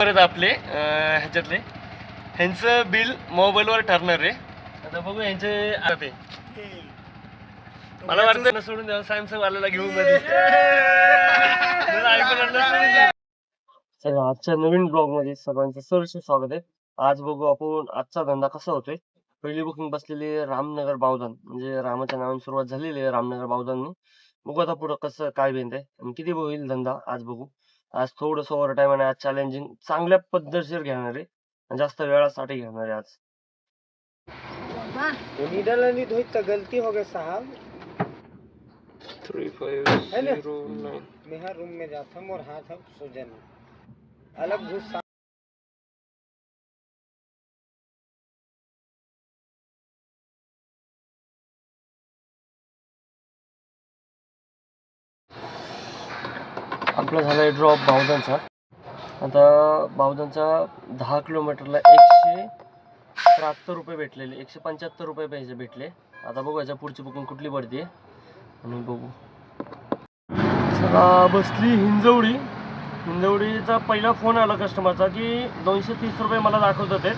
परत आपले ह्याच्यातले ह्यांचं बिल मोबाईलवर ठरणार आहे. आता बघू यांचे ते मला वाटतं ना सोडून द्यावं सॅमसंग वाल्याला घेऊन चला आजच्या नवीन ब्लॉग मध्ये सगळ्यांचं सरसे स्वागत आहे. आज बघू आपण आजचा धंदा कसा होतोय. पहिली बुकिंग बसलेली रामनगर बावधन, म्हणजे रामाच्या नावाने सुरुवात झालेली आहे रामनगर बावधननी. बघू आता पुढं कसं काय बेंद आहे आणि किती होईल धंदा आज बघू. आज थोडंसं ओव्हर टाइम आणि आज चॅलेंजिंग चांगल्या पद्धतशीर घेणार आहे आणि जास्त वेळासाठी घेणार आहे आज. गलती हो गई साहब. 3509 मैं हर रूम में जाता हूँ और हाथ अब सूजन अलग घुस. आपला झालाय ड्रॉप बावधनचा. आता बावधनचा 10 किलोमीटरला 173 रुपये भेटलेले, 175 रुपये पैसे भेटले. आता बघू याच्या पुढची बुकिंग कुठली पडते आणि बघू. चला बसली हिंजवडी. हिंजवडीचा पहिला फोन आला कस्टमरचा की 230 रुपये मला दाखवत होते,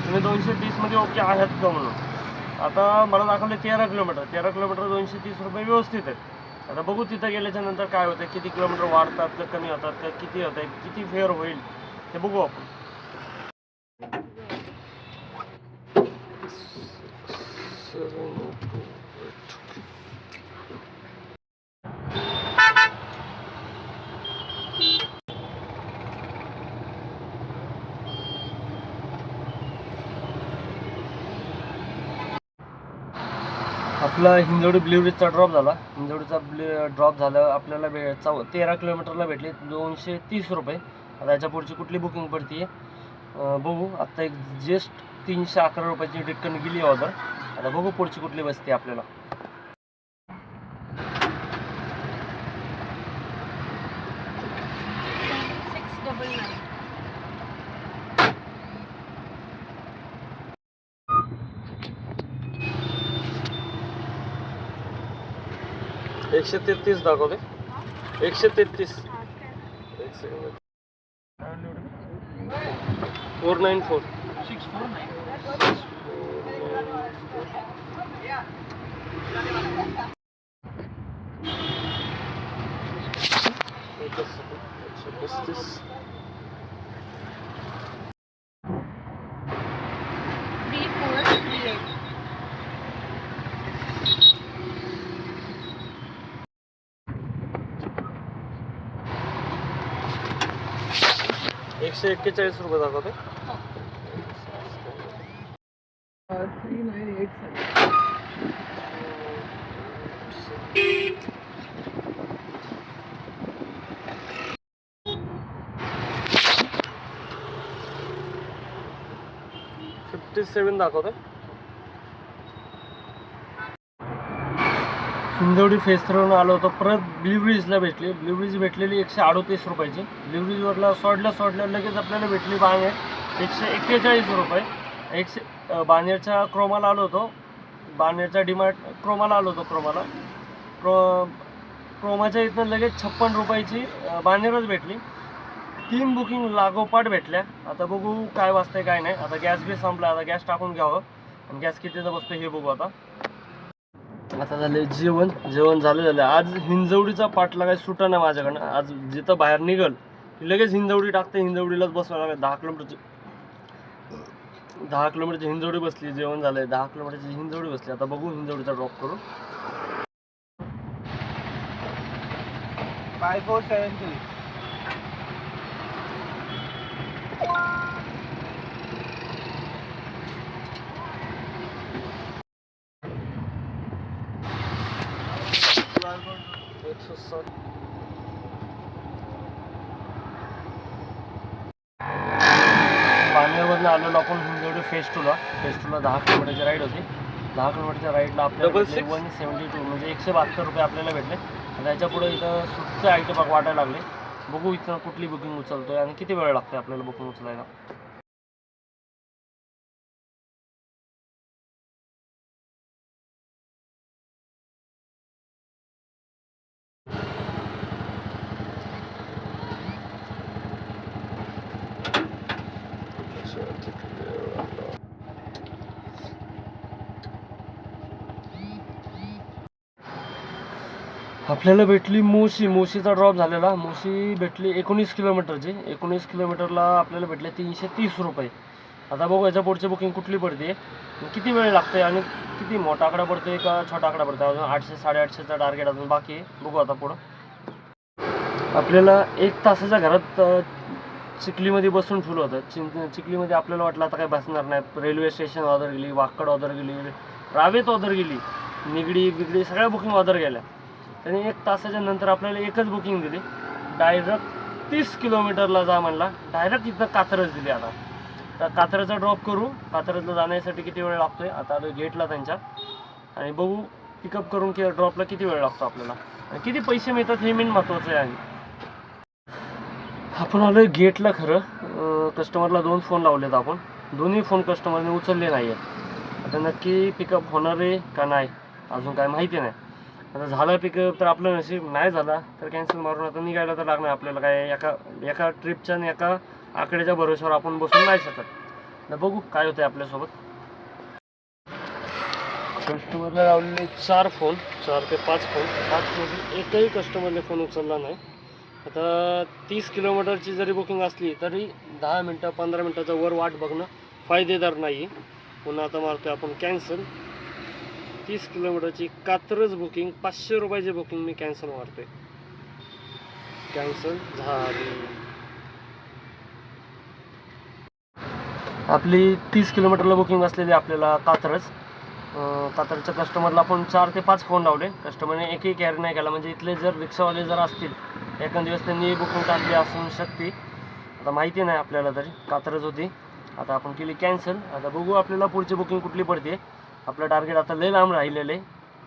तुम्ही 230 मध्ये ओके आहेत का म्हणून. आता मला दाखवले 13 किलोमीटर 230 रुपये व्यवस्थित आहेत. आता बघू तिथं गेल्याच्या नंतर काय होतं, किती किलोमीटर वाढतात का कमी होतात का किती होत आहे, किती फेअर होईल ते बघू आपण. आपला हिंजवडी ब्लिव्हरीजचा ड्रॉप झाला. हिंजवडीचा ड्रॉप झाला आपल्याला 13 किलोमीटरला भेटले 230 रुपये. आता याच्या पुढची कुठली बुकिंग पडते बघू. आता एक जस्ट 311 रुपयाची रिटर्न गेली ऑर्डर. आता बघू पुढची कुठली बसते आपल्याला. एकशे 33 दाखवते. 133 एक सेकंड. 494 135. 141 रुपये दाखवते. 57 दाखवते. हिंजवडी फेस्टवरून आलो होतो, परत ब्लिव्हरीजला भेटली. ब्लिव्हरीज भेटलेली 138 रुपयाची. ब्लिव्हरीजवरला सोडल्या लगेच आपल्याला भेटली बाणेर 141 रुपये. बाणेरच्या क्रोमाला आलो होतो, बाणेरच्या डिमार्ट क्रोमाला आलो होतो. क्रोमाच्या इथनं लगेच 56 रुपयाची बाणेरच भेटली. 3 बुकिंग लागोपाठ भेटल्या. आता बघू काय वाजतंय काय नाही. आता गॅस बी संपला, आता गॅस टाकून घ्यावं आणि गॅस कितीचा बसतो हे बघू. आता झाले जेवण झालं. आज हिंजवडीचा पाठला काही सुटा नाही माझ्याकडनं. आज जिथं बाहेर निघल लगेच हिंजवडी टाकते, हिंजवडीलाच बसवायला लागेल. 10 किलोमीटरची हिंजवडी बसली. जेवण झालंय, 10 किलोमीटरची हिंजवडी बसली. आता बघू हिंजवडीचा ड्रॉप करू. 5473 107. बाणेरमधून आलेलो आपण हिंजवडी फेस्टूला 10 किलोमीटरची राईड होती. 10 किलोमीटरच्या राईडला आपल्याला 172 म्हणजे 172 रुपये आपल्याला भेटले. त्याच्या पुढे इथं सुटचे आयटम वाटायला लागले. बघू इथं कुठली बुकिंग उचलतोय आणि किती वेळ लागते आपल्याला बुकिंग उचलायला. आपल्याला भेटली मोशीचा ड्रॉप झालेला. मोशी भेटली 19 किलोमीटरची. 19 किलोमीटरला आपल्याला भेटले 330 रुपये. आता बघू याच्या पुढची बुकिंग कुठली पडते, किती वेळ लागते आणि किती मोठा आकडा पडतोय का छोटा आकडा पडतो. अजून 800 850चा टार्गेट अजून बाकी आहे. बघू आता पुढं. आपल्याला 1 तासाच्या घरात चिखलीमध्ये बसून ठेवलं होतं. चिखलीमध्ये आपल्याला वाटलं आता काही बसणार नाही. रेल्वे स्टेशन ऑर्डर गेली, वाकड ऑर्डर गेली, रावेत ऑर्डर गेली, निगडी बिगडी सगळ्या बुकिंग ऑर्डर गेल्या. त्याने 1 तासाच्या नंतर आपल्याला एकच बुकिंग दिली. डायरेक्ट 30 किलोमीटरला जा म्हणला. डायरेक्ट इथं कात्रज दिली. आता तर कात्रजचा ड्रॉप करू. कात्रजला जाण्यासाठी किती वेळ लागतोय आता गेटला त्यांच्या, आणि बघू पिकअप करून की ड्रॉपला किती वेळ लागतो आपल्याला आणि किती पैसे मिळतात हे मेन महत्त्वाचं आहे. आपण आलो गेटला. खरं कस्टमरला 2 फोन लावलेत आपण. दोन्ही फोन कस्टमरने उचलले नाही आहेत. आता नक्की पिकअप होणार आहे का नाही अजून काय माहिती नाही. आता झालं पिकअप तर आपलं नशीब, नाही झाला तर कॅन्सल मारून आता निघायला तर लागणार आपल्याला. काय एका ट्रिपच्या आणि एका आकड्याच्या भरोश्यावर आपण बसून नाही शकत. तर बघू काय होतं आपल्यासोबत. कस्टमरला लावलेले 4 फोन, 4 ते 5 फोन. 5मध्ये एकही कस्टमरने फोन उचलला नाही. आता 30 किलोमीटरची जरी बुकिंग असली तरी 10 मिनटं 15 मिनटाचा वर वाट बघणं फायदेदार नाही. पुन्हा आता मारतोय आपण कॅन्सल. 30 किलोमीटरची कात्रज बुकिंग 500 रुपयाची बुकिंग मी कॅन्सल मारतोय. कॅन्सल झाली. आपली 30 किलोमीटरला बुकिंग असलेली आपल्याला कात्रजच्या कस्टमरला आपण 4 ते 5 फोन लावले. कस्टमरने एकही कॅरी नाही केला. म्हणजे इथले जर रिक्षावाले जर असतील एखाद दिवस त्यांनी बुकिंग टाकली असू शकते. आता माहिती नाही आपल्याला. तरी कात्रज होती. आता आपण केली कॅन्सल. आता बघू आपल्याला पुढची बुकिंग कुठली पडते. आपलं टार्गेट आता लय लांब राहिलेलं आहे.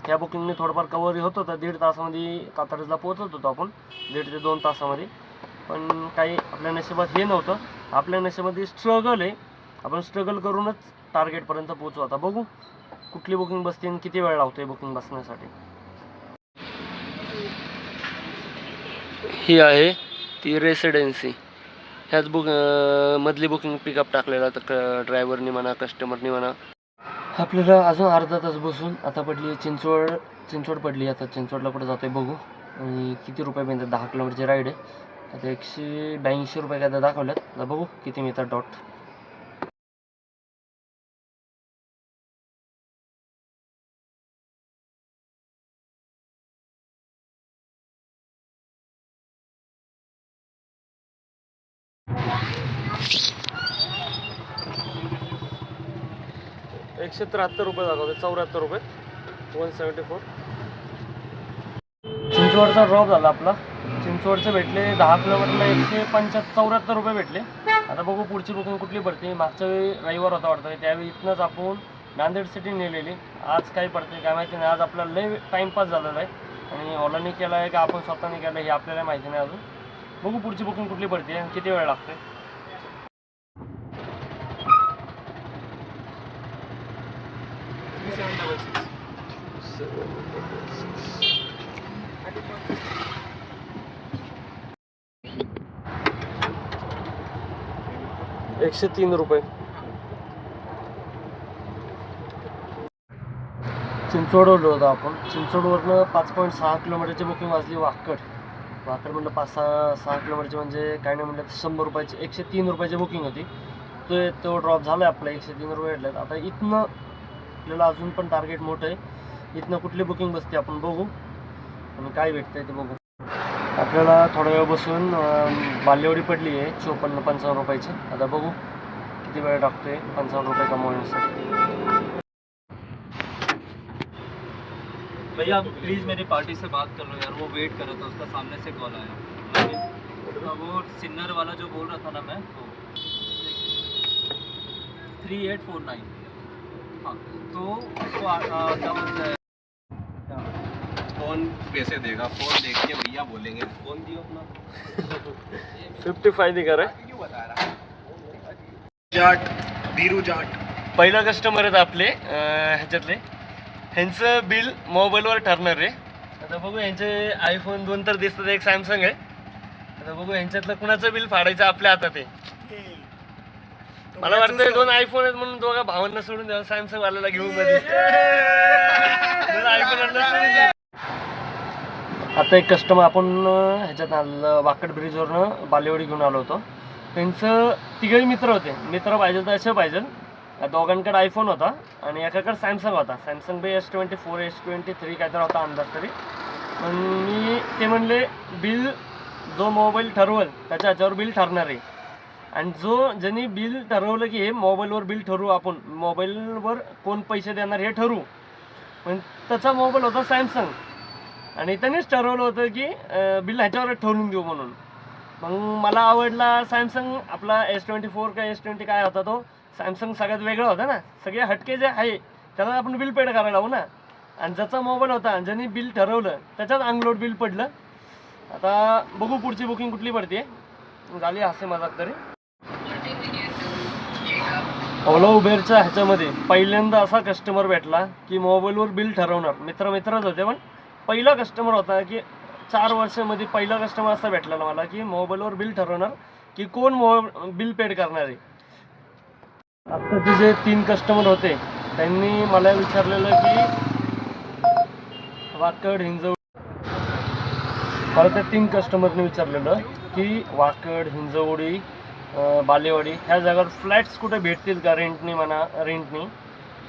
त्या बुकिंगने थोडंफार कवर होत होतं. 1.5 तासामध्ये कात्रजला पोहोचत होतो आपण. 1.5 ते 2 तासामध्ये. पण काही आपल्या नशिबात हे नव्हतं. आपल्या नशिबामध्ये स्ट्रगल आहे. आपण स्ट्रगल करूनच टार्गेटपर्यंत पोहोचू. आता बघू कुठली बुकिंग बसते आणि किती वेळ लागतोय बुकिंग बसण्यासाठी. ही आहे ती रेसिडेन्सी. ह्याच मधली बुकिंग पिकअप टाकलेला तर ड्रायव्हरनी म्हणा कस्टमरनी म्हणा. आपल्याला अजून अर्धा तास बसून आता पडली चिंचवड पडली. आता चिंचवडला कुठं जातोय बघू. आणि किती रुपये मिळतात. 10 किलोमीटरची राईड आहे. आता 182 रुपये काय दाखवल्यात. आता बघू किती मिळतात डॉट. ₹173 दाखवते. 74 रुपये 174. चिंचवडचा ड्रॉप झाला आपला. चिंचवडचे भेटले 10 किलोमीटरला 174 रुपये भेटले. आता बघू पुढची बुकिंग कुठली पडते. मागच्या वेळी रविवार होता वाटतं. त्यावेळी इथनंच आपण नांदेड सिटी नेलेली. आज काय पडते काय माहिती नाही. आज आपल्याला लय टाईमपास झालेला आहे. आणि ओलाने केला आहे का आपण स्वतःने केलं हे आपल्याला माहिती नाही अजून. बघू पुढची बुकिंग कुठली पडते किती वेळ लागते. ₹103. चिंचवडवरलो होतो आपण. चिंचवडवरनं 5.6 किलोमीटरची बुकिंग वाजली वाकड म्हटलं 5-6 किलोमीटरची म्हणजे काय नाही म्हटलं 100 रुपयाची. 103 रुपयाची बुकिंग होती. तो ड्रॉप झाला आहे आपला. 103 रुपये भेटलेत. आता इथनं आपल्याला अजून पण टार्गेट मोठं आहे. इथनं कुठली बुकिंग बसते आपण बघू आणि काय भेटतंय ते बघू. आपल्याला थोडा वेळ बसून बाल्यवडी पडली आहे 54-55 रुपयाची. आता बघू किती वेळ टाकतोय 55 रुपये कमवण्यासाठी. भैया प्लीज़ मेरी पार्टी से बात कर लो यार. वो वेट कर रहा था, उसका सामने से कॉल आया. वो सिन्नर वाला जो बोल रहा था ना मैं, तो 3849. हाँ तो उसको क्या बोलते हैं, कौन पैसे देगा. फोन देख के भैया बोलेंगे कौन दियो अपना. 55 दिखा रहा है. क्यों बता रहा जाट धीरू जाट. पहिला कस्टमर आहेत आपले ह्याच्यातले. ह्यांचं बिल मोबाईलवर ठरणार आहे. आता बघू यांचे iPhone 2 तर दिसतात. एक सॅमसंग आहे. आता बघू यांच्यातलं कुणाचं बिल फाडायचं आपल्या हातात आहे. मला वाटतं 2 आयफोन आहेत म्हणून दोघा भावांना सोडून द्यावं सॅमसंग वाल्याला घेऊन मध्ये आता एक कस्टमर आपण ह्याच्यात आलं वाकड ब्रिजवरनं बालेवाडी घेऊन आलो होतो. त्यांचं तिघही मित्र होते. मित्र पाहिजे तर असे पाहिजे. दोघांकडे आयफोन होता आणि एकाकडे सॅमसंग होता. सॅमसंग बी S24 S23 काहीतरी होता अंदाज तरी. पण मी ते म्हणले बिल जो मोबाईल ठरवल त्याच्या ह्याच्यावर बिल ठरणार आहे. आणि ज्यांनी बिल ठरवलं की हे मोबाईलवर बिल ठरवू आपण मोबाईलवर कोण पैसे देणार हे ठरवू. पण त्याचा मोबाईल होता सॅमसंग आणि त्यांनीच ठरवलं होतं की बिल ह्याच्यावर ठरवून घेऊ म्हणून. मग मला आवडला सॅमसंग आपला S24 का S20 काय होता तो सॅमसंग सगळ्यात वेगळा होता ना. सगळे हटके जे आहे त्याला आपण बिल पेड करायला लावू ना. आणि ज्याचा मोबाईल होता ज्यांनी बिल ठरवलं त्याच्यात अंगलोड बिल पडलं. आता बघू पुढची बुकिंग कुठली पडते. झाली हसे मजाक तरी. ओला उबेरच्या ह्याच्यामध्ये पहिल्यांदा असा कस्टमर भेटला की मोबाईलवर बिल ठरवणार. मित्रच होते पण पहिला कस्टमर होता की 4 वर्षामध्ये पहिला कस्टमर असा भेटलेला मला की मोबाईलवर बिल ठरवणार की कोण बिल पेड करणार आहे. आत्ताचे जे 3 कस्टमर होते त्यांनी मला विचारलेलं की वाकड हिंजवडी मला त्या 3 कस्टमरने विचारलेलं की वाकड हिंजवडी बालेवाडी ह्या जागावर फ्लॅट्स कुठे भेटतील का रेंटनी म्हणा रेंटनी.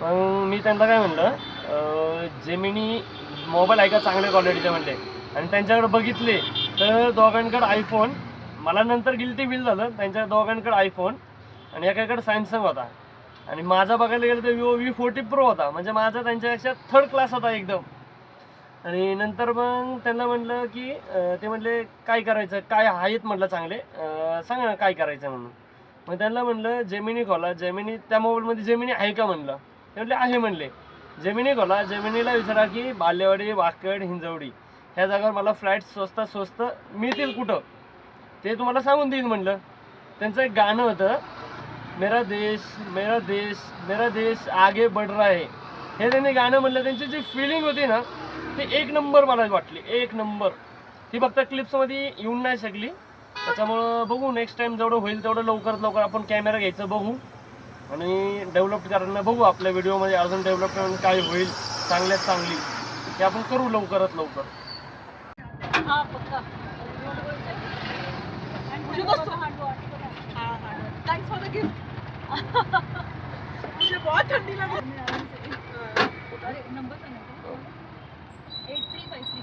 मग मी त्यांना काय म्हणलं जेमिनी मोबाईल आहे का चांगल्या क्वालिटीचे म्हणले आणि त्यांच्याकडे बघितले तर दोघांकडे आयफोन. मला नंतर गिल्टी फील झालं. त्यांच्या दोघांकडे आयफोन आणि एकाकडे सॅमसंग होता आणि माझा बघायला गेलं तर Vivo V40 Pro होता. म्हणजे माझा त्यांच्यापेक्षा 3rd क्लास होता एकदम. आणि नंतर मग त्यांना म्हटलं की ते म्हणले काय करायचं काय आहेत म्हटलं चांगले सांगा ना काय करायचं म्हणून. मग त्यांना म्हणलं जेमिनी खोला. जेमिनी त्या मोबाईलमध्ये जेमिनी आहे का म्हणलं. ते म्हणले आहे म्हणले. जेमिनी खोला. जेमिनीला विचारा की बालेवाडी वाकड हिंजवडी ह्या जागावर मला फ्लॅट स्वस्त मिळतील कुठं ते तुम्हाला सांगून देईल म्हणलं. त्यांचं एक गाणं होतं मेरा देश आगे बढ़ रहा है हे त्यांनी गाणं म्हणलं. त्यांची जी फिलिंग होती ना ती 1 नंबर मला वाटली. 1 नंबर. ती फक्त क्लिप्समध्ये येऊन नाही शकली. त्याच्यामुळं बघू नेक्स्ट टाइम जेवढं होईल तेवढं लवकरात लवकर आपण कॅमेरा घ्यायचं बघू आणि डेव्हलप करायला बघू. आपल्या व्हिडिओमध्ये अजून डेव्हलपमेंट काय होईल चांगल्यात चांगली ते आपण करू लवकरात लवकर. हाँ पक्का मुझे बस थैंक्स फॉर द गिफ्ट मुझे बहुत ठंडी लगी अरे नंबर सांगा 8353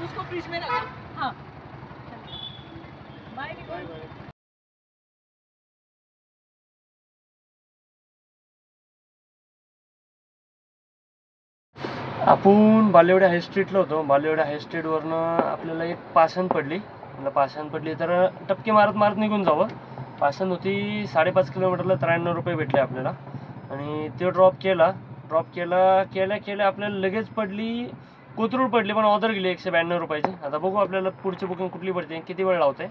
उसको फ्रिज में रखा हाँ बाय निकोल. आपण बालेवाडी हायस्ट्रीटला होतो. बालेवाडी हायस्ट्रीटवरनं आपल्याला एक पाषाण पडली. मला पाषाण पडली तर टपके मारत निघून जावं. पाषाण होती 5.5 किलोमीटरला 93 रुपये भेटले आपल्याला आणि ते ड्रॉप केल्या आपल्याला लगेच पडली कोथरूड पडली पण ऑर्डर गेली 192 रुपयाची. आता बघू आपल्याला पुढची बुकिंग कुठली पडते किती वेळ लावते.